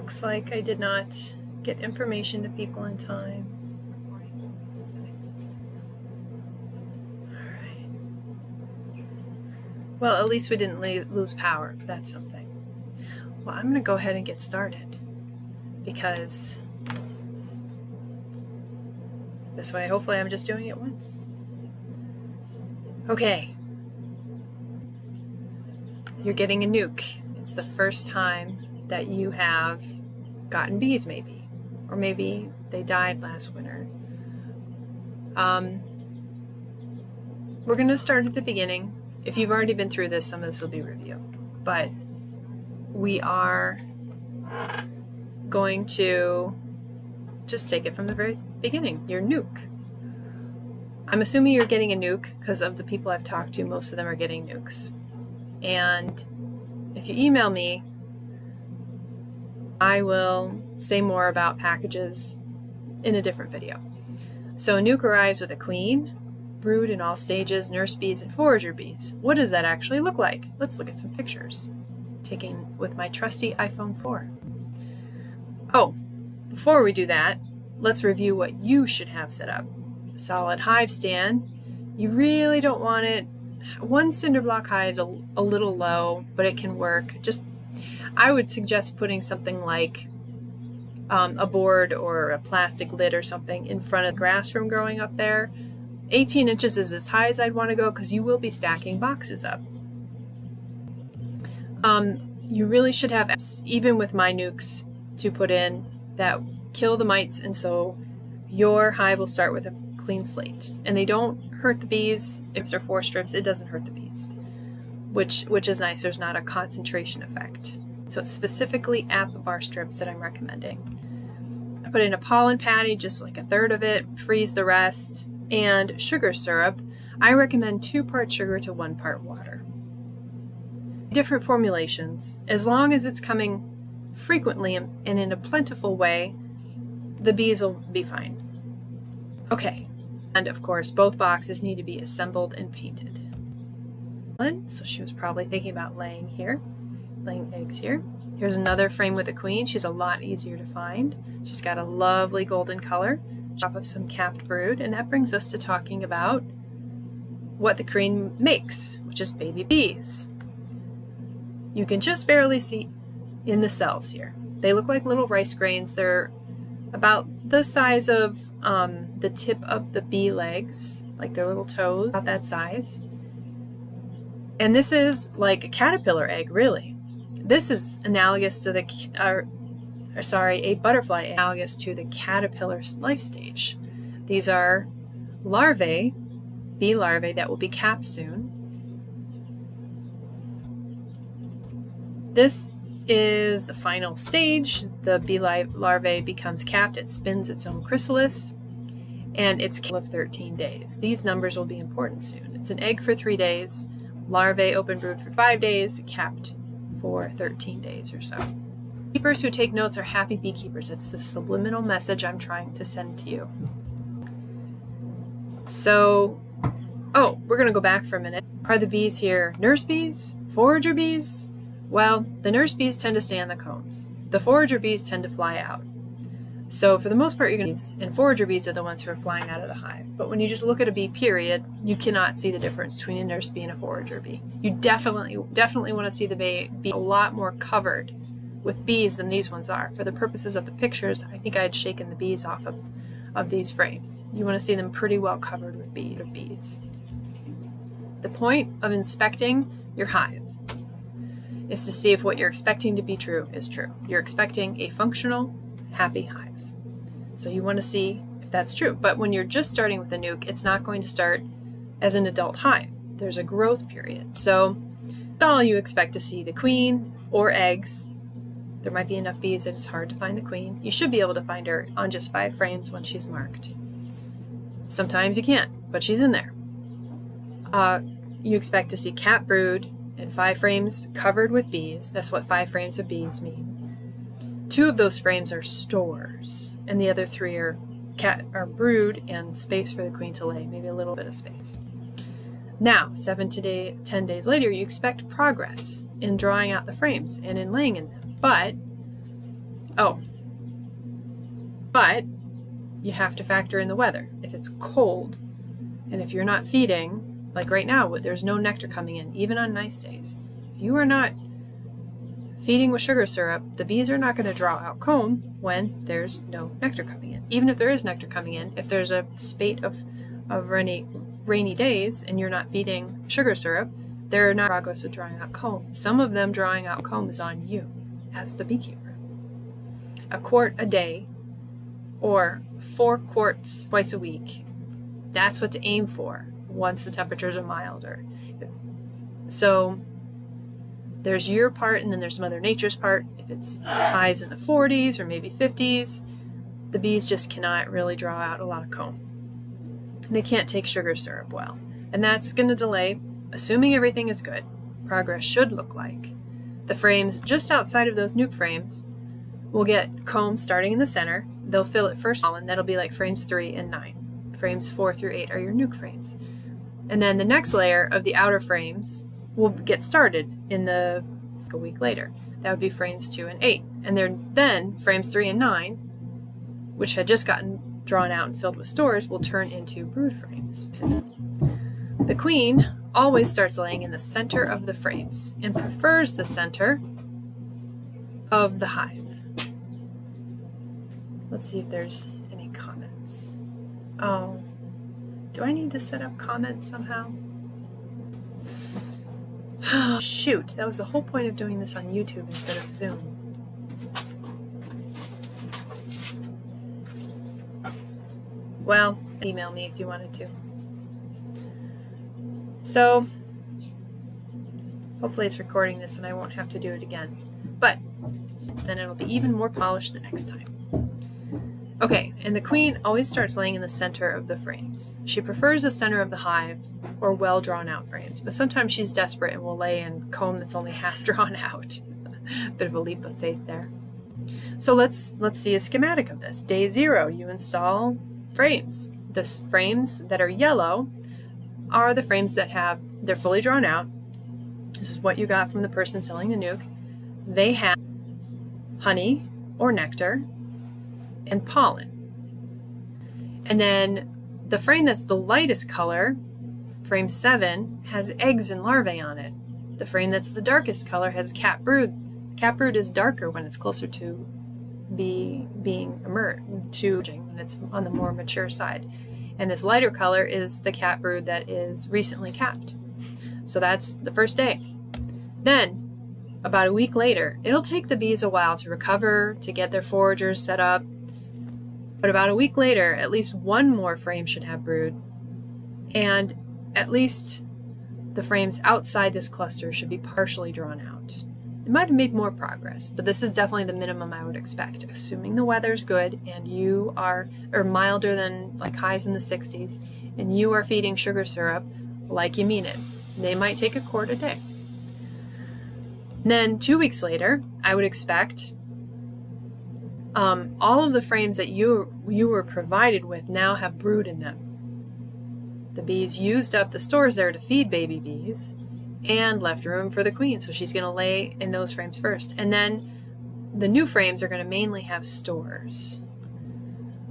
Looks like I did not get information to people in time. Alright. Well, at least we didn't lose power. That's something. Well, I'm going to go ahead and get started, because this way, hopefully I'm just doing it once. Okay. You're getting a nuke. It's the first time that you have gotten bees, maybe. Or maybe they died last winter. We're going to start at the beginning. If you've already been through this, some of this will be review. But we are going to just take it from the very beginning. Your nuke. I'm assuming you're getting a nuke because of the people I've talked to, most of them are getting nukes. And if you email me, I will say more about packages in a different video. So a nuke arrives with a queen, brood in all stages, nurse bees, and forager bees. What does that actually look like? Let's look at some pictures. Taken with my trusty iPhone 4. Oh, before we do that, let's review what you should have set up. A solid hive stand. You really don't want it. One cinder block high is a little low, but it can work. I would suggest putting something like a board or a plastic lid or something in front of the grass room growing up there. 18 inches is as high as I'd want to go because you will be stacking boxes up. You really should have, even with my nukes, to put in that kill the mites, and so your hive will start with a clean slate. And they don't hurt the bees. If they're 4 strips, it doesn't hurt the bees, which is nice. There's not a concentration effect. So it's specifically Apivar strips that I'm recommending. I put in a pollen patty, just like a third of it, freeze the rest, and sugar syrup. I recommend 2 parts sugar to 1 part water. Different formulations, as long as it's coming frequently and in a plentiful way, the bees will be fine. Okay, and of course both boxes need to be assembled and painted. So she was probably thinking about laying eggs here. Here's another frame with a queen. She's a lot easier to find. She's got a lovely golden color. Top of some capped brood, and that brings us to talking about what the queen makes, which is baby bees. You can just barely see in the cells here. They look like little rice grains. They're about the size of the tip of the bee legs, like their little toes, about that size. And this is like a caterpillar egg, really. This is analogous to a butterfly analogous to the caterpillar life stage. These are larvae, bee larvae that will be capped soon. This is the final stage. The bee larvae becomes capped. It spins its own chrysalis, and it's of 13 days. These numbers will be important soon. It's an egg for 3 days, larvae open brood for 5 days, capped for 13 days or so. Keepers who take notes are happy beekeepers. It's the subliminal message I'm trying to send to you. So, we're going to go back for a minute. Are the bees here nurse bees? Forager bees? Well, the nurse bees tend to stay on the combs. The forager bees tend to fly out. So for the most part, you're going to and forager bees are the ones who are flying out of the hive. But when you just look at a bee, period, you cannot see the difference between a nurse bee and a forager bee. You definitely want to see the bee a lot more covered with bees than these ones are. For the purposes of the pictures, I think I had shaken the bees off of these frames. You want to see them pretty well covered with bees. The point of inspecting your hive is to see if what you're expecting to be true is true. You're expecting a functional, happy hive. So you want to see if that's true. But when you're just starting with a nuke, it's not going to start as an adult hive. There's a growth period. So all you expect to see the queen or eggs. There might be enough bees that it's hard to find the queen. You should be able to find her on just 5 frames when she's marked. Sometimes you can't, but she's in there. You expect to see capped brood and 5 frames covered with bees. That's what 5 frames of bees mean. 2 of those frames are stores, and the other 3 are brood and space for the queen to lay, maybe a little bit of space. Now, 7 to 10 days later, you expect progress in drawing out the frames and in laying in them. But Oh, but you have to factor in the weather. If it's cold, and if you're not feeding, like right now, there's no nectar coming in, even on nice days. If you are not feeding with sugar syrup, the bees are not going to draw out comb when there's no nectar coming in. Even if there is nectar coming in, if there's a spate of rainy days and you're not feeding sugar syrup, they're not in progress of drawing out comb. Some of them drawing out comb is on you as the beekeeper. A quart a day or 4 quarts twice a week. That's what to aim for once the temperatures are milder. So there's your part, and then there's Mother Nature's part. If it's highs in the 40s or maybe 50s, the bees just cannot really draw out a lot of comb. They can't take sugar syrup well. And that's going to delay, assuming everything is good, progress should look like. The frames just outside of those nuke frames will get comb starting in the center. They'll fill it first, and that'll be like frames 3 and 9. Frames 4 through 8 are your nuke frames. And then the next layer of the outer frames will get started in a week later. That would be frames 2 and 8. And then frames 3 and 9, which had just gotten drawn out and filled with stores, will turn into brood frames. The queen always starts laying in the center of the frames and prefers the center of the hive. Let's see if there's any comments. Oh, do I need to set up comments somehow? Shoot, that was the whole point of doing this on YouTube instead of Zoom. Well, email me if you wanted to. So, hopefully it's recording this and I won't have to do it again. But then it'll be even more polished the next time. Okay, and the queen always starts laying in the center of the frames. She prefers the center of the hive or well drawn out frames, but sometimes she's desperate and will lay in comb that's only half drawn out. Bit of a leap of faith there. So let's see a schematic of this. Day 0, you install frames. The frames that are yellow are the frames that they're fully drawn out. This is what you got from the person selling the nuke. They have honey or nectar and pollen. And then the frame that's the lightest color, frame 7, has eggs and larvae on it. The frame that's the darkest color has cat brood. Cat brood is darker when it's closer to being emerging, when it's on the more mature side. And this lighter color is the cat brood that is recently capped. So that's the first day. Then, about a week later, it'll take the bees a while to recover, to get their foragers set up. But about a week later, at least one more frame should have brood. And at least the frames outside this cluster should be partially drawn out. It might have made more progress, but this is definitely the minimum I would expect, assuming the weather's good and you are, or milder than like highs in the 60s, and you are feeding sugar syrup like you mean it. They might take a quart a day. Then 2 weeks later, I would expect all of the frames that you were provided with now have brood in them. The bees used up the stores there to feed baby bees and left room for the queen, so she's going to lay in those frames first. And then the new frames are going to mainly have stores.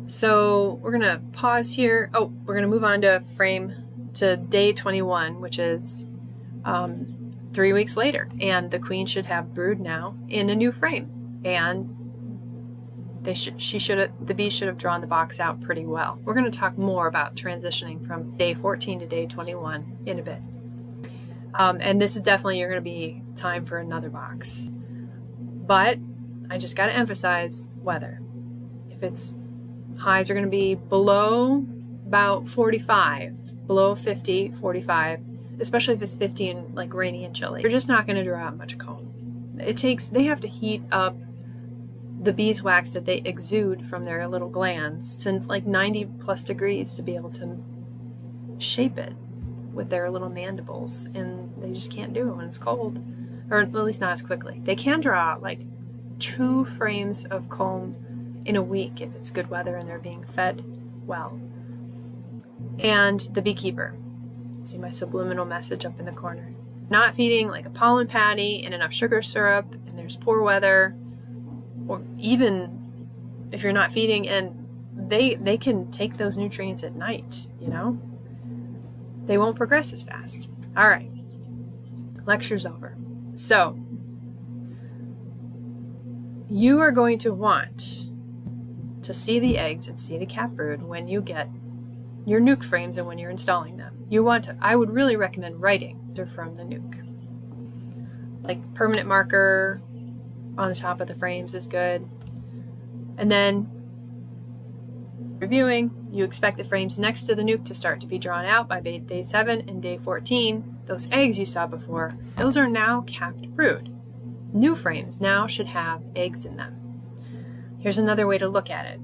So we're going to pause here. Oh, we're going to move on to day 21, which is 3 weeks later. And the queen should have brood now in a new frame. And the bees should have drawn the box out pretty well. We're going to talk more about transitioning from day 14 to day 21 in a bit. And this is definitely you're going to be time for another box. But I just got to emphasize weather. If it's highs are going to be below about 45, below 50, 45, especially if it's 50 and like rainy and chilly. You're just not going to draw out much comb. They have to heat up the beeswax that they exude from their little glands to like 90 plus degrees to be able to shape it with their little mandibles, and they just can't do it when it's cold, or at least not as quickly. They can draw out like 2 frames of comb in a week if it's good weather and they're being fed well. And the beekeeper, see my subliminal message up in the corner, not feeding like a pollen patty and enough sugar syrup, and there's poor weather, or even if you're not feeding, and they can take those nutrients at night, you know? They won't progress as fast. All right, lecture's over. So you are going to want to see the eggs and see the capped brood when you get your nuke frames and when you're installing them. I would really recommend writing from the nuke. Like permanent marker on the top of the frames is good. And then reviewing, you expect the frames next to the nuke to start to be drawn out by day 7 and day 14. Those eggs you saw before, those are now capped brood. New frames now should have eggs in them. Here's another way to look at it.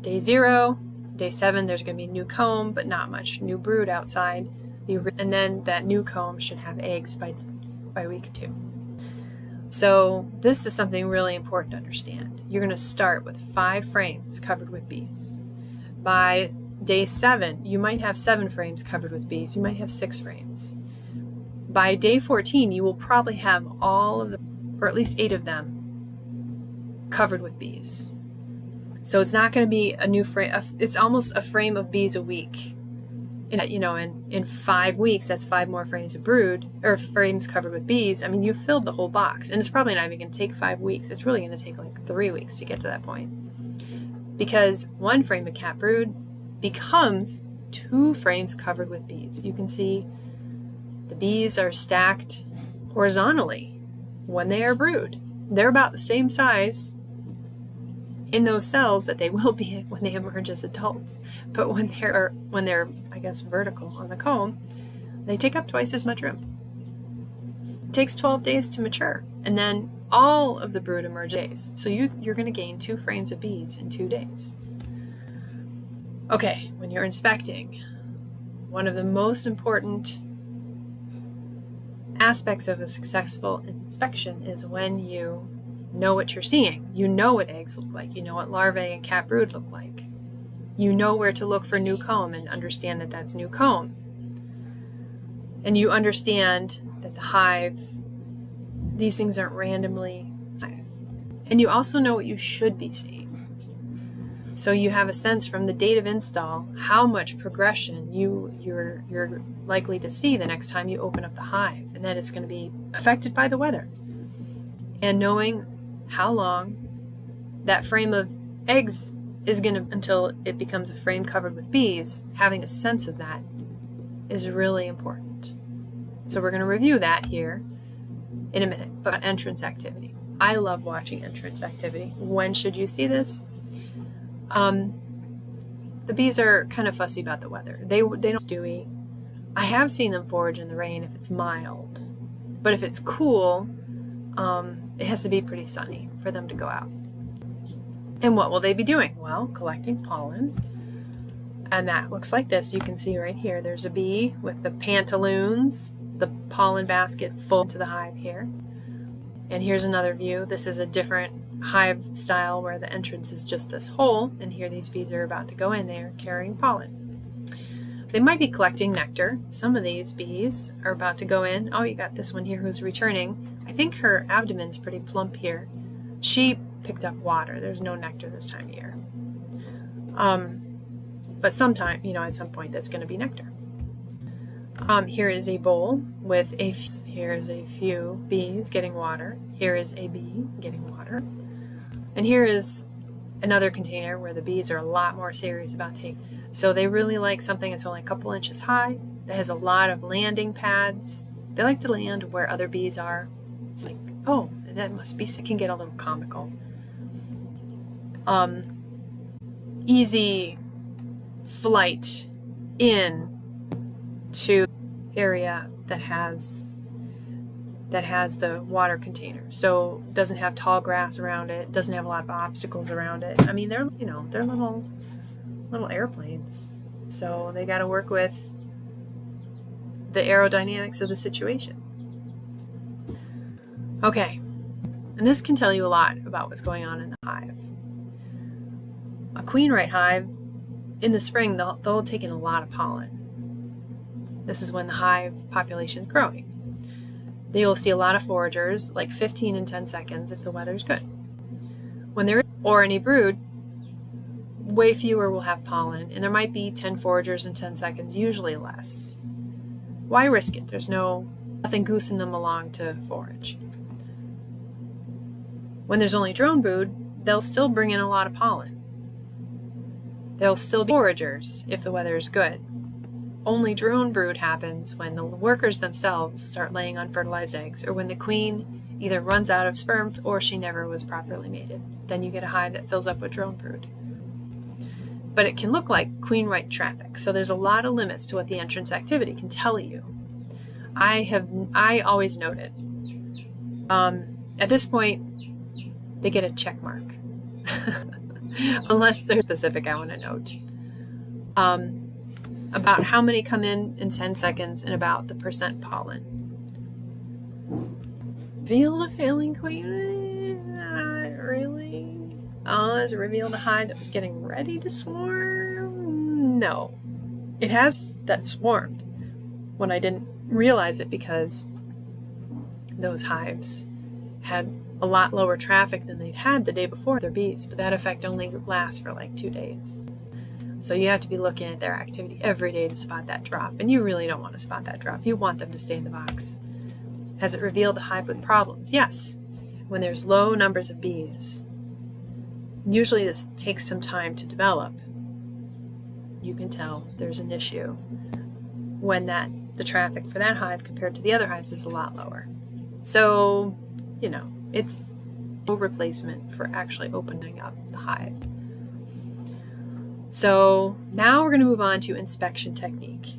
Day 0, day 7, there's going to be new comb, but not much new brood outside. And then that new comb should have eggs by week 2. So this is something really important to understand. You're going to start with 5 frames covered with bees. By day 7, you might have 7 frames covered with bees. You might have 6 frames. By day 14, you will probably have all of them, or at least 8 of them, covered with bees. So it's not going to be a new frame. It's almost a frame of bees a week. In 5 weeks, that's 5 more frames of brood, or frames covered with bees. I mean, you filled the whole box, and it's probably not even going to take 5 weeks. It's really going to take like 3 weeks to get to that point. Because 1 frame of capped brood becomes 2 frames covered with bees. You can see the bees are stacked horizontally when they are brood. They're about the same size in those cells that they will be when they emerge as adults. But when they're, I guess, vertical on the comb, they take up twice as much room. It takes 12 days to mature, and then all of the brood emerges. So you're going to gain 2 frames of bees in 2 days. Okay, when you're inspecting, one of the most important aspects of a successful inspection is when you know what you're seeing. You know what eggs look like. You know what larvae and capped brood look like. You know where to look for new comb and understand that that's new comb. And you understand that the hive, these things aren't randomly. And you also know what you should be seeing. So you have a sense from the date of install how much progression you're likely to see the next time you open up the hive, and that it's going to be affected by the weather. And knowing how long that frame of eggs is going to, until it becomes a frame covered with bees, having a sense of that is really important. So we're going to review that here in a minute. But entrance activity. I love watching entrance activity. When should you see this? The bees are kind of fussy about the weather. They don't dewy. I have seen them forage in the rain if it's mild, but if it's cool, it has to be pretty sunny for them to go out. And what will they be doing? Well, collecting pollen. And that looks like this. You can see right here, there's a bee with the pantaloons, the pollen basket full to the hive here. And here's another view. This is a different hive style where the entrance is just this hole. And here these bees are about to go in there carrying pollen. They might be collecting nectar. Some of these bees are about to go in. Oh, you got this one here who's returning. I think her abdomen's pretty plump here. She picked up water. There's no nectar this time of year. But sometime, at some point that's going to be nectar. Here is a bowl with here's a few bees getting water. Here is a bee getting water. And here is another container where the bees are a lot more serious about taking. So they really like something that's only a couple inches high, that has a lot of landing pads. They like to land where other bees are. It's like, oh, that must be, it can get a little comical. Easy flight in to area that has the water container. So it doesn't have tall grass around it, doesn't have a lot of obstacles around it. I mean, they're little airplanes. So they got to work with the aerodynamics of the situation. Okay. And this can tell you a lot about what's going on in the hive. A queen right hive, in the spring, they'll take in a lot of pollen. This is when the hive population is growing. They will see a lot of foragers, like 15 in 10 seconds if the weather's good. When there is, or any brood, way fewer will have pollen, and there might be 10 foragers in 10 seconds, usually less. Why risk it? There's nothing goosing them along to forage. When there's only drone brood, they'll still bring in a lot of pollen. They'll still be foragers if the weather is good. Only drone brood happens when the workers themselves start laying unfertilized eggs, or when the queen either runs out of sperm or she never was properly mated. Then you get a hive that fills up with drone brood. But it can look like queen right traffic, so there's a lot of limits to what the entrance activity can tell you. I always note it. At this point, they get a check mark. Unless they're specific, I want to note. About how many come in 10 seconds and about the percent pollen. Reveal a failing queen? Not really. Has it revealed a hive that was getting ready to swarm? No. It has that swarmed when I didn't realize it because those hives had a lot lower traffic than they'd had the day before their bees, but that effect only lasts for like 2 days. So you have to be looking at their activity every day to spot that drop, and you really don't want to spot that drop. You want them to stay in the box. Has it revealed a hive with problems? Yes. When there's low numbers of bees, usually this takes some time to develop. You can tell there's an issue when the traffic for that hive compared to the other hives is a lot lower. So, it's no replacement for actually opening up the hive. So now we're going to move on to inspection technique.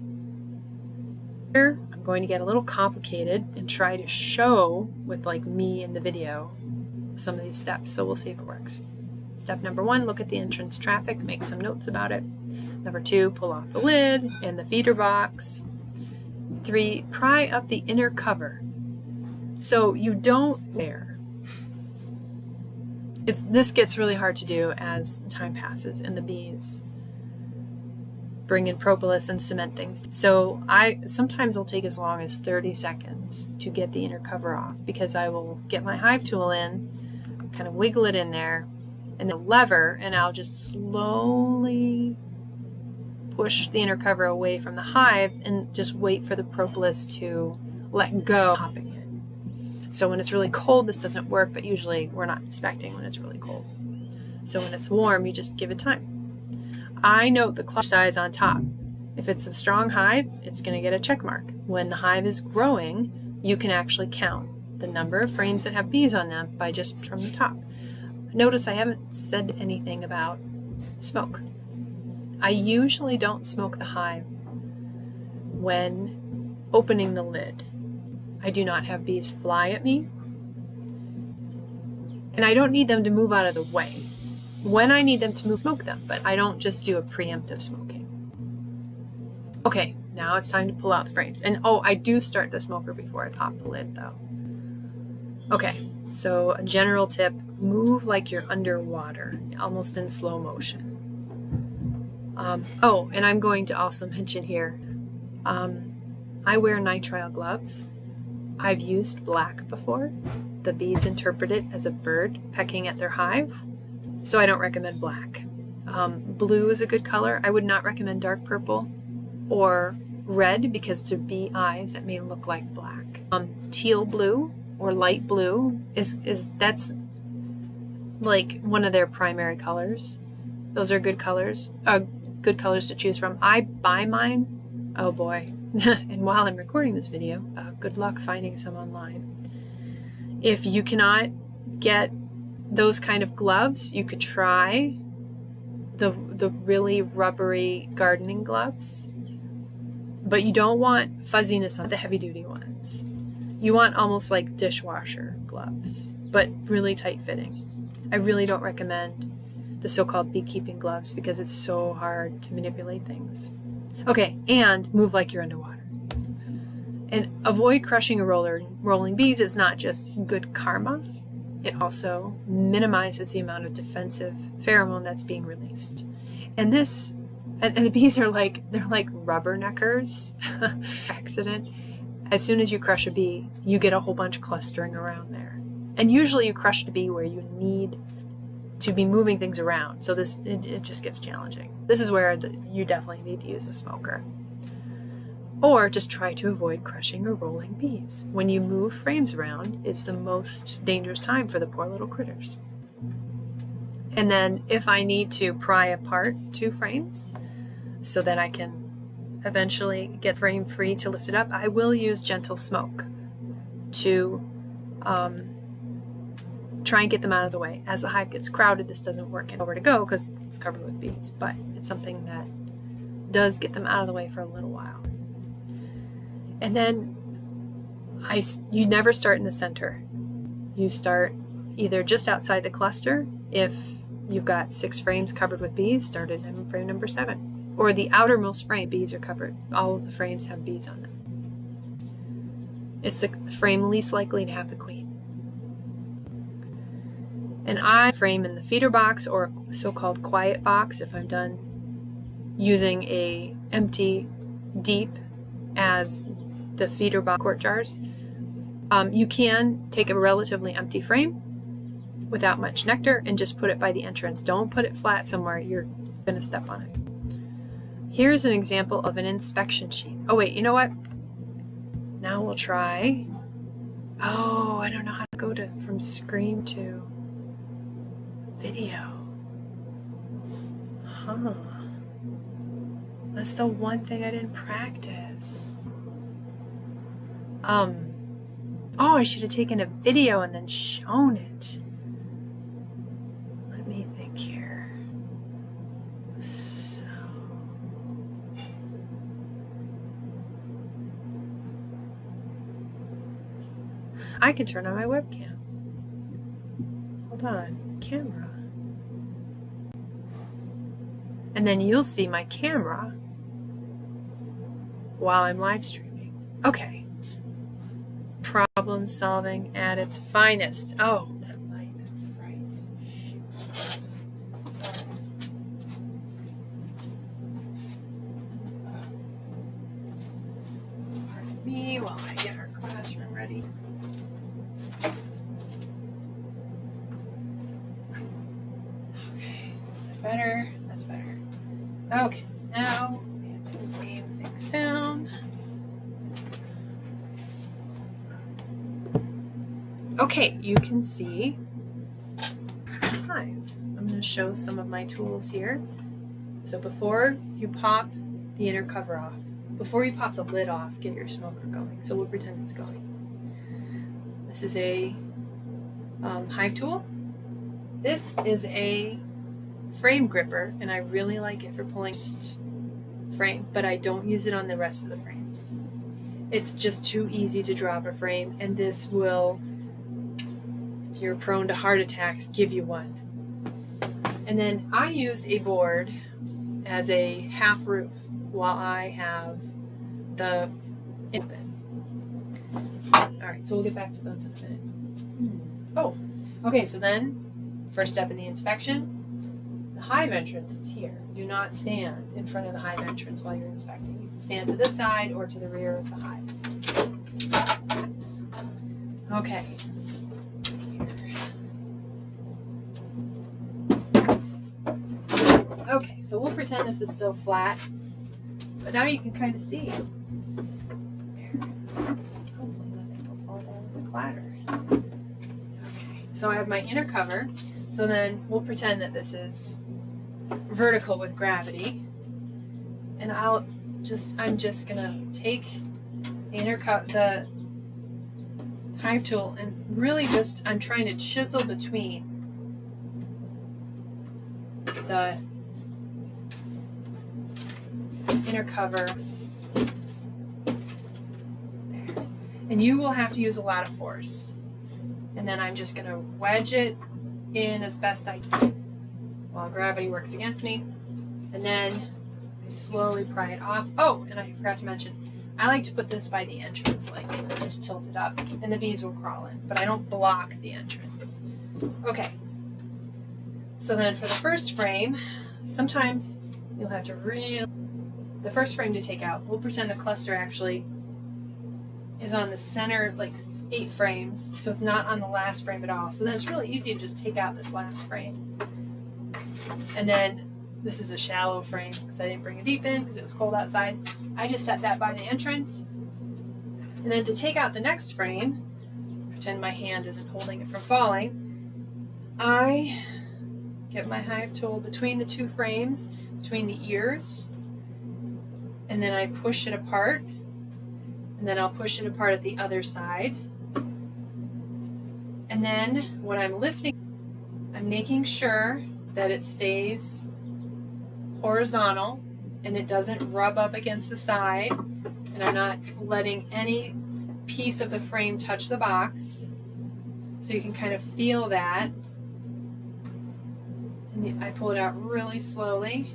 Here, I'm going to get a little complicated and try to show with me in the video some of these steps. So we'll see if it works. Step number 1, look at the entrance traffic, make some notes about it. Number 2, pull off the lid and the feeder box. 3, pry up the inner cover. So you don't wear. This gets really hard to do as time passes and the bees bring in propolis and cement things. So sometimes it'll take as long as 30 seconds to get the inner cover off because I will get my hive tool in, kind of wiggle it in there, and then lever, and I'll just slowly push the inner cover away from the hive and just wait for the propolis to let go, popping it. So when it's really cold, this doesn't work, but usually we're not inspecting when it's really cold. So when it's warm, you just give it time. I note the clutch size on top. If it's a strong hive, it's going to get a check mark. When the hive is growing, you can actually count the number of frames that have bees on them by just from the top. Notice I haven't said anything about smoke. I usually don't smoke the hive when opening the lid. I do not have bees fly at me, and I don't need them to move out of the way. When I need them to move, smoke them, but I don't just do a preemptive smoking. Okay, now it's time to pull out the frames. And I do start the smoker before I pop the lid though. Okay, so a general tip, move like you're underwater, almost in slow motion. And I'm going to also mention here, I wear nitrile gloves. I've used black before. The bees interpret it as a bird pecking at their hive, so I don't recommend black. Blue is a good color. I would not recommend dark purple or red because to bee eyes it may look like black. Teal blue or light blue that's like one of their primary colors. Those are good colors. Good colors to choose from. I buy mine. Oh boy. And while I'm recording this video, good luck finding some online. If you cannot get those kind of gloves, you could try the really rubbery gardening gloves, but you don't want fuzziness on the heavy duty ones. You want almost like dishwasher gloves, but really tight fitting. I really don't recommend the so-called beekeeping gloves because it's so hard to manipulate things. Okay, and move like you're underwater. And avoid crushing a rolling bees. It's not just good karma, it also minimizes the amount of defensive pheromone that's being released. And the bees are like rubberneckers. Accident. As soon as you crush a bee, you get a whole bunch clustering around there. And usually you crush the bee where you need to be moving things around. So it just gets challenging. This is where you definitely need to use a smoker. Or just try to avoid crushing or rolling bees. When you move frames around, it's the most dangerous time for the poor little critters. And then if I need to pry apart 2 frames so that I can eventually get frame free to lift it up, I will use gentle smoke to try and get them out of the way. As the hive gets crowded, this doesn't work and nowhere to go because it's covered with bees, but it's something that does get them out of the way for a little while. And then you never start in the center. You start either just outside the cluster. If you've got 6 frames covered with bees, start at frame number 7. Or the outermost frame, bees are covered. All of the frames have bees on them. It's the frame least likely to have the queen. And I frame in the feeder box or so-called quiet box if I'm done using a empty deep as the feeder box quart jars. You can take a relatively empty frame without much nectar and just put it by the entrance. Don't put it flat somewhere. You're going to step on it. Here's an example of an inspection sheet. Oh wait, you know what? Now we'll try. Oh, I don't know how to go from screen to video. Huh. That's the one thing I didn't practice. Oh, I should have taken a video and then shown it. Let me think here. So, I can turn on my webcam. Hold on, camera. And then you'll see my camera while I'm live streaming. Okay. Problem solving at its finest. Oh, that light, that's right. Shoot. Pardon me while I get our classroom ready. Okay, is that better? That's better. Okay, now we have to wave things down. Okay, you can see hive. I'm going to show some of my tools here. So before you pop the inner cover off, before you pop the lid off, get your smoker going. So we'll pretend it's going. This is a hive tool. This is a frame gripper, and I really like it for pulling frame, but I don't use it on the rest of the frames. It's just too easy to drop a frame, and this will, if you're prone to heart attacks, give you one. And then I use a board as a half roof while I have the open. Alright, so we'll get back to those in a minute. Oh, okay, so then, first step in the inspection, the hive entrance is here. Do not stand in front of the hive entrance while you're inspecting. You can stand to this side or to the rear of the hive. Okay. Okay, so we'll pretend this is still flat, but now you can kind of see. Hopefully nothing will fall down with the clatter. Okay, so I have my inner cover. So then we'll pretend that this is vertical with gravity, and I'm just gonna take the hive tool and really I'm trying to chisel between the inner covers there. And you will have to use a lot of force. And then I'm just gonna wedge it in as best I can while gravity works against me, and then I slowly pry it off. Oh, and I forgot to mention, I like to put this by the entrance, like it just tilts it up, and the bees will crawl in, but I don't block the entrance. Okay, so then for the first frame, sometimes you'll have to the first frame to take out, we'll pretend the cluster actually is on the center, like 8 frames, so it's not on the last frame at all. So then it's really easy to just take out this last frame. And then this is a shallow frame because I didn't bring it deep in because it was cold outside. I just set that by the entrance. And then to take out the next frame, pretend my hand isn't holding it from falling, I get my hive tool between the 2 frames, between the ears, and then I push it apart, and then I'll push it apart at the other side. And then when I'm lifting, I'm making sure that it stays horizontal and it doesn't rub up against the side, and I'm not letting any piece of the frame touch the box, so you can kind of feel that. And I pull it out really slowly.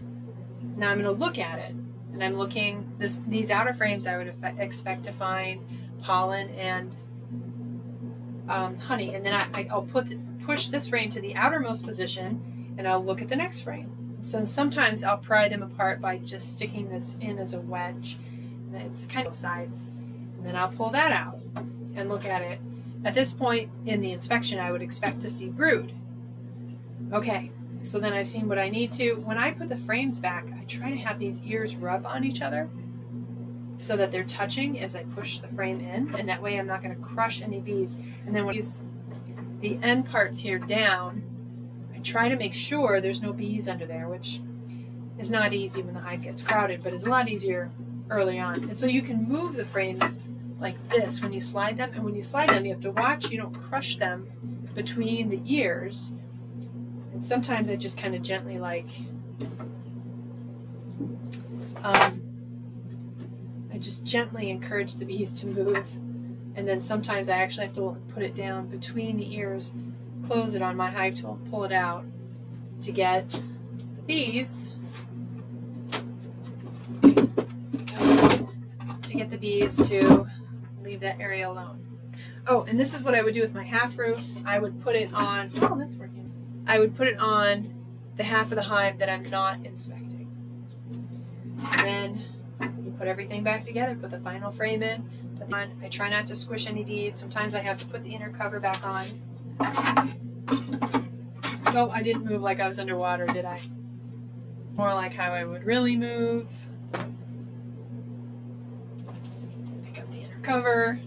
Now I'm going to look at it, and I'm looking these outer frames. I would expect to find pollen and honey, and then I'll push this frame to the outermost position, and I'll look at the next frame. So sometimes I'll pry them apart by just sticking this in as a wedge. And it's kind of sides, and then I'll pull that out and look at it. At this point in the inspection, I would expect to see brood. Okay, so then I've seen what I need to. When I put the frames back, I try to have these ears rub on each other so that they're touching as I push the frame in, and that way I'm not going to crush any bees. And then when I use the end parts here down, I try to make sure there's no bees under there, which is not easy when the hive gets crowded, but it's a lot easier early on. And so you can move the frames like this when you slide them, and when you slide them you have to watch you don't crush them between the ears. And sometimes I just kind of gently I just gently encourage the bees to move, and then sometimes I actually have to put it down between the ears, close it on my hive tool, pull it out to get the bees to leave that area alone. Oh, and this is what I would do with my half roof. I would put it on, oh, that's working. I would put it on the half of the hive that I'm not inspecting. And then you put everything back together, put the final frame in, put the on. I try not to squish any bees. Sometimes I have to put the inner cover back on. Oh, I didn't move like I was underwater, did I? More like how I would really move. Pick up the inner cover.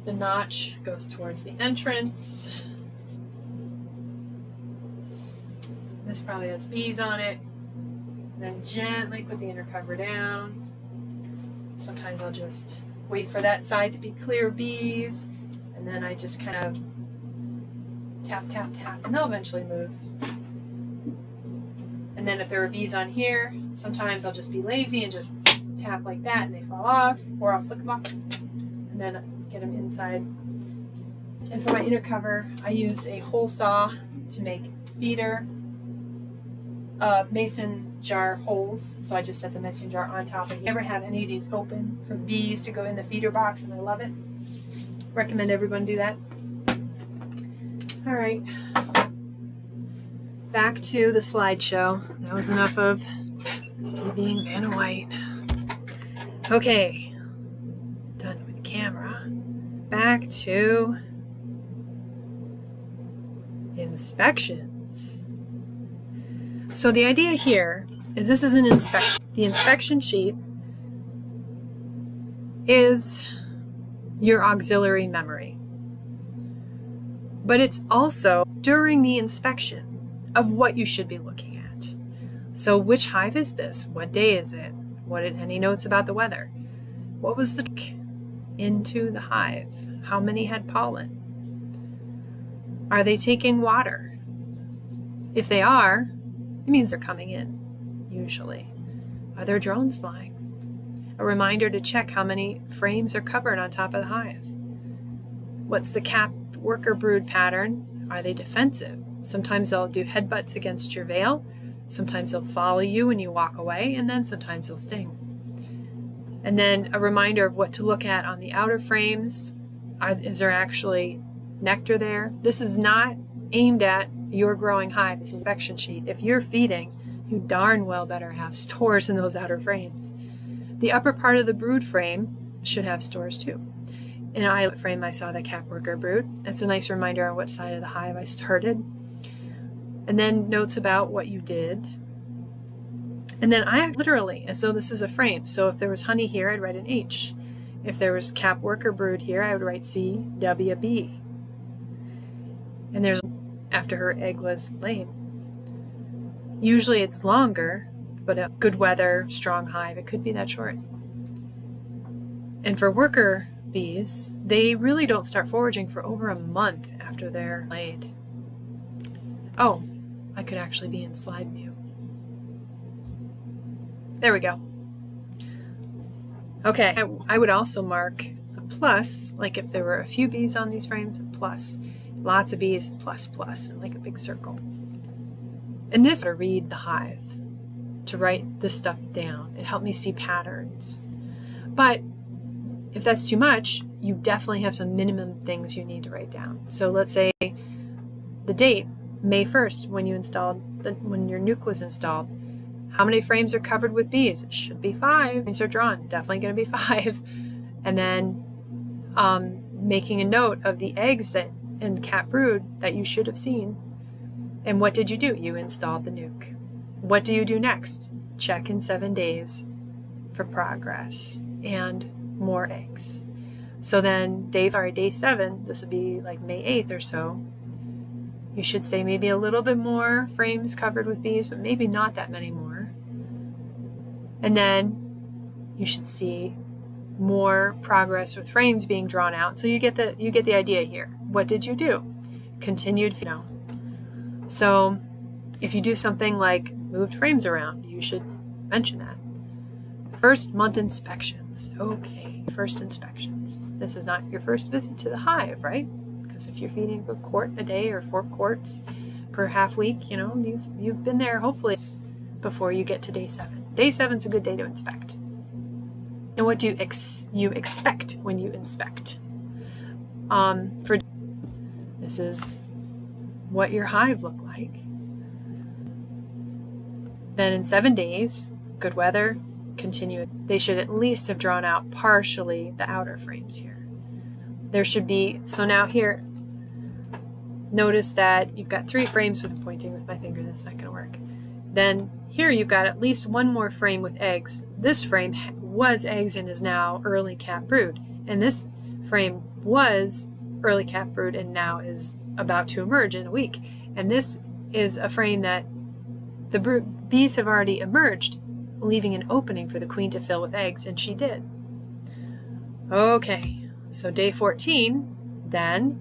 The notch goes towards the entrance. This probably has bees on it. And then gently put the inner cover down. Sometimes I'll just wait for that side to be clear of bees, and then I just kind of tap, tap, tap, and they'll eventually move. And then if there are bees on here, sometimes I'll just be lazy and just tap like that and they fall off, or I'll flick them off and then get them inside. And for my inner cover, I use a hole saw to make feeder mason jar holes. So I just set the mason jar on top. If you ever have any of these open for bees to go in the feeder box, and I love it, recommend everyone do that. All right, back to the slideshow. That was enough of me being Vanna White. Okay, done with camera. Back to inspections. So the idea here is this is an inspection. The inspection sheet is your auxiliary memory. But it's also during the inspection of what you should be looking at. So which hive is this? What day is it? Any notes about the weather? What was the into the hive? How many had pollen? Are they taking water? If they are, it means they're coming in, usually. Are there drones flying? A reminder to check how many frames are covered on top of the hive. What's the capped worker brood pattern? Are they defensive? Sometimes they'll do headbutts against your veil. Sometimes they'll follow you when you walk away, and then sometimes they'll sting. And then a reminder of what to look at on the outer frames. Is there actually nectar there? This is not aimed at your growing hive. This is an inspection sheet. If you're feeding, you darn well better have stores in those outer frames. The upper part of the brood frame should have stores too. in an eyelet frame I saw the cap worker brood. It's a nice reminder on what side of the hive I started. And then notes about what you did. And then I literally, as though this is a frame. So if there was honey here, I'd write an H. If there was cap worker brood here, I would write CWB. And there's after her egg was laid. Usually it's longer, but a good weather, strong hive, it could be that short. And for worker bees, they really don't start foraging for over a month after they're laid. Oh, I could actually be in slide view. There we go. Okay, I would also mark a plus, like if there were a few bees on these frames, plus. Lots of bees, plus, plus, and like a big circle. And this, to read the hive, to write this stuff down. It helped me see patterns. But if that's too much, you definitely have some minimum things you need to write down. So let's say the date, May 1st, when you installed, when your nuke was installed. How many frames are covered with bees? It should be 5. Frames are drawn, definitely going to be 5. And then making a note of the eggs that in cap brood that you should have seen. And what did you do? You installed the nuke. What do you do next? Check in 7 days for progress and more eggs. So then day 7, this would be like May 8th or so. You should say maybe a little bit more frames covered with bees, but maybe not that many more. And then you should see more progress with frames being drawn out. So you get the idea here. What did you do? Continued, So if you do something like moved frames around, you should mention that. First month inspections. Okay, first inspections. This is not your first visit to the hive, right? Because if you're feeding a quart a day or 4 quarts per half week, you've been there hopefully before you get to day 7. Day 7 is a good day to inspect. And what do you expect when you inspect? This is what your hive looked like. Then in 7 days, good weather, continue. They should at least have drawn out partially the outer frames here. There should be, so now here, notice that you've got 3 frames with pointing with my finger, that's not going to work. Then here you've got at least 1 more frame with eggs. This frame was eggs and is now early cap brood. And this frame was early cap brood and now is about to emerge in a week. And this is a frame that the bees have already emerged, leaving an opening for the queen to fill with eggs, and she did. Okay, so day 14, then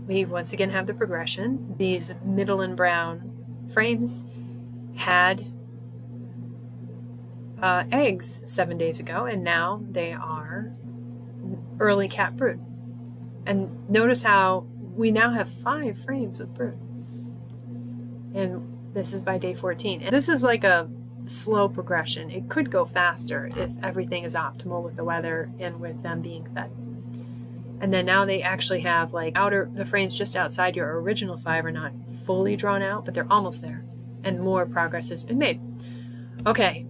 we once again have the progression. These middle and brown frames had eggs 7 days ago, and now they are early cap brood. And notice how we now have 5 frames with brood. And this is by day 14. And this is like a slow progression. It could go faster if everything is optimal with the weather and with them being fed. And then now they actually have like the frames just outside your original 5 are not fully drawn out, but they're almost there. And more progress has been made. Okay.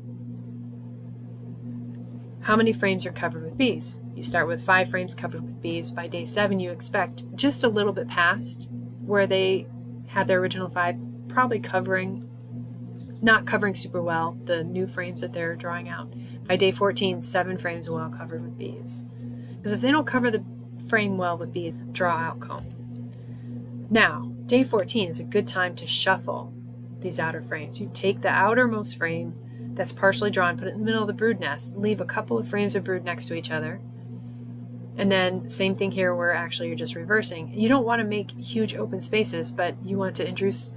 How many frames are covered with bees? You start with 5 frames covered with bees. By day 7, you expect just a little bit past where they had their original 5, probably not covering super well the new frames that they're drawing out. By day 14, 7 frames well covered with bees. Because if they don't cover the frame well with bees, draw out comb. Now, day 14 is a good time to shuffle these outer frames. You take the outermost frame that's partially drawn, put it in the middle of the brood nest, leave a couple of frames of brood next to each other. And then same thing here where actually you're just reversing. You don't want to make huge open spaces, but you want to introduce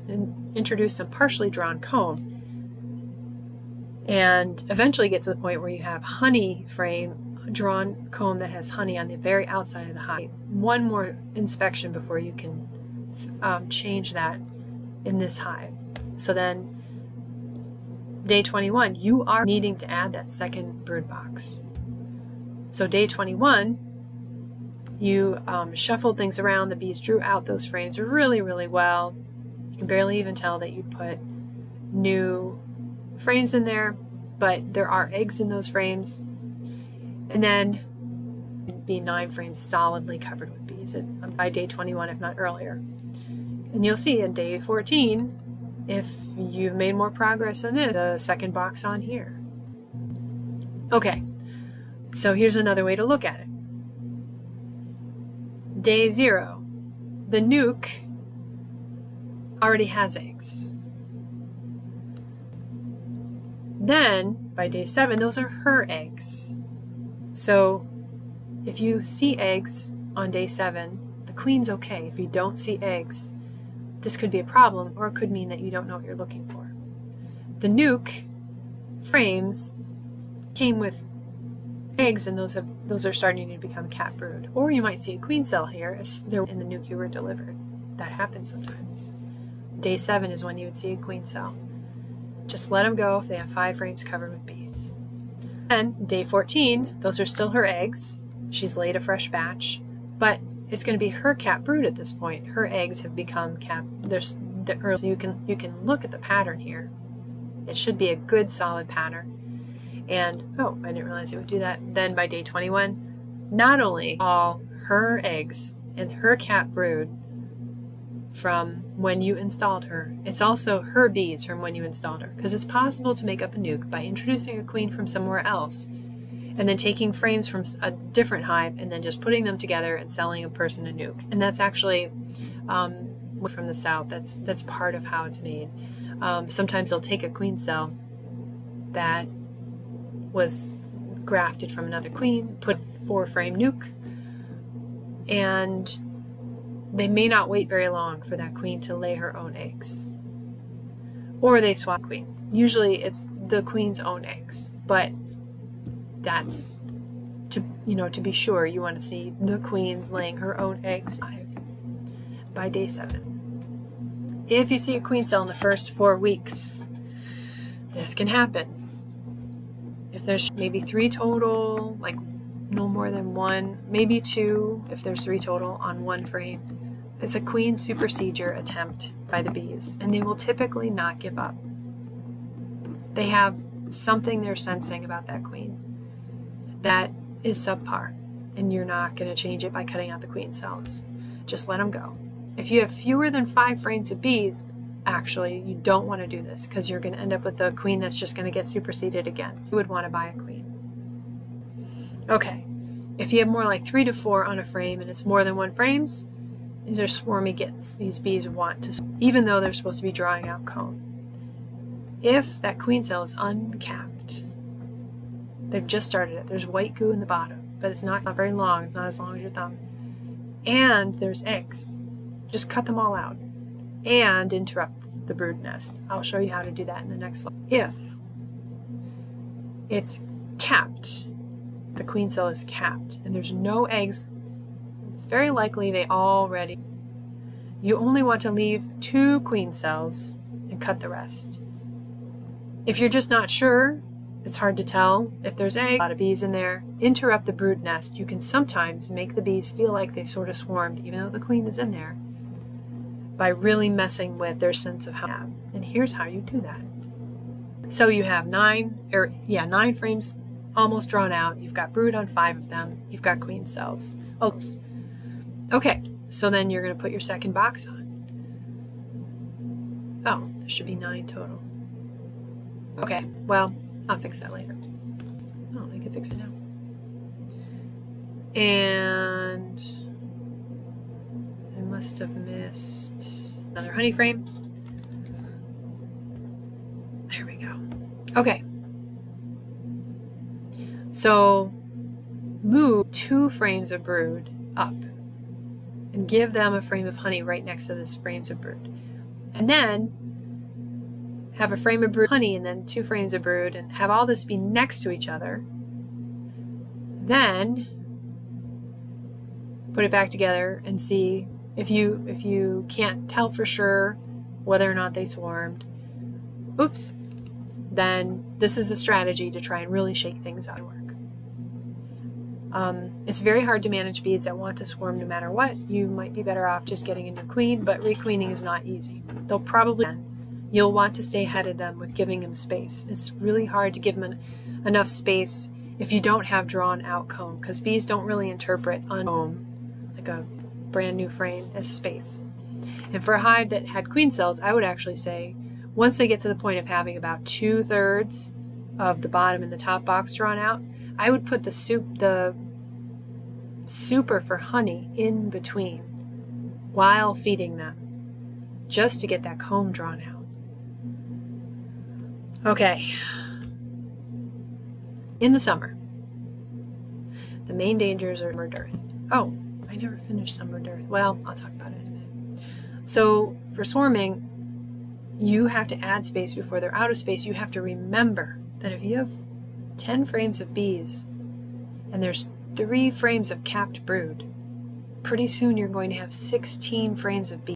some partially drawn comb and eventually get to the point where you have honey frame, drawn comb that has honey on the very outside of the hive. One more inspection before you can change that in this hive. So then day 21, you are needing to add that second brood box. So day 21, you shuffled things around. The bees drew out those frames really, really well. You can barely even tell that you put new frames in there, but there are eggs in those frames. And then be 9 frames solidly covered with bees by day 21, if not earlier. And you'll see in day 14, if you've made more progress than this, the second box on here. Okay, so here's another way to look at it. Day 0, the nuke already has eggs. Then, by day 7, those are her eggs. So, if you see eggs on day 7, the queen's okay. If you don't see eggs, this could be a problem, or it could mean that you don't know what you're looking for. The nuke frames came with eggs, and those are starting to become cat brood. Or you might see a queen cell here as they're in the nuke you were delivered. That happens sometimes. Day 7 is when you would see a queen cell. Just let them go if they have 5 frames covered with bees. Then, day 14, those are still her eggs. She's laid a fresh batch, but it's going to be her cat brood at this point. Her eggs have become cat. So you can look at the pattern here. It should be a good solid pattern. And oh, I didn't realize it would do that. Then by day 21, not only all her eggs and her cat brood from when you installed her, it's also her bees from when you installed her, because it's possible to make up a nuke by introducing a queen from somewhere else and then taking frames from a different hive and then just putting them together and selling a person a nuke. And that's actually from the south, that's part of how it's made. Sometimes they'll take a queen cell that was grafted from another queen, put 4-frame nuke, and they may not wait very long for that queen to lay her own eggs. Or they swap queen. Usually it's the queen's own eggs, but that's to be sure. You want to see the queen's laying her own eggs by day 7. If you see a queen cell in the first 4 weeks, this can happen. If there's maybe 3 total, like no more than 1, maybe 2 if there's 3 total on 1 frame. It's a queen supersedure attempt by the bees, and they will typically not give up. They have something they're sensing about that queen that is subpar, and you're not going to change it by cutting out the queen cells. Just let them go. If you have fewer than 5 frames of bees, actually, you don't want to do this because you're going to end up with a queen that's just going to get superseded again. You would want to buy a queen. Okay, if you have more like 3 to 4 on a frame and it's more than 1 frames, these are swarmy gets. These bees want to, even though they're supposed to be drawing out comb. If that queen cell is uncapped, they've just started it. There's white goo in the bottom, but it's not very long. It's not as long as your thumb. And there's eggs. Just cut them all out and interrupt the brood nest. I'll show you how to do that in the next slide. If it's capped, the queen cell is capped, and there's no eggs, it's very likely they already. You only want to leave 2 queen cells and cut the rest. If you're just not sure, it's hard to tell if there's a lot of bees in there, interrupt the brood nest. You can sometimes make the bees feel like they sort of swarmed, even though the queen is in there, by really messing with their sense of how. And here's how you do that. So you have 9 frames almost drawn out. You've got brood on 5 of them. You've got queen cells. Oh, okay. So then you're going to put your second box on. Oh, there should be 9 total. Okay, well, I'll fix that later. Oh, I can fix it now. And I must have missed another honey frame. There we go. Okay. So move 2 frames of brood up and give them a frame of honey right next to this frames of brood. And then have a frame of brood honey and then 2 frames of brood, and have all this be next to each other. Then put it back together and see if you can't tell for sure whether or not they swarmed. Oops. Then this is a strategy to try and really shake things out and work. It's very hard to manage bees that want to swarm no matter what. You might be better off just getting a new queen, but requeening is not easy. They'll probably You'll want to stay ahead of them with giving them space. It's really hard to give them enough space if you don't have drawn out comb, because bees don't really interpret comb, like a brand new frame, as space. And for a hive that had queen cells, I would actually say once they get to the point of having about 2/3 of the bottom and the top box drawn out, I would put the super for honey in between while feeding them, just to get that comb drawn out. Okay. In the summer, the main dangers are summer dearth. Oh, I never finished summer dearth. Well, I'll talk about it in a minute. So for swarming, you have to add space before they're out of space. You have to remember that if you have 10 frames of bees and there's 3 frames of capped brood, pretty soon you're going to have 16 frames of bees.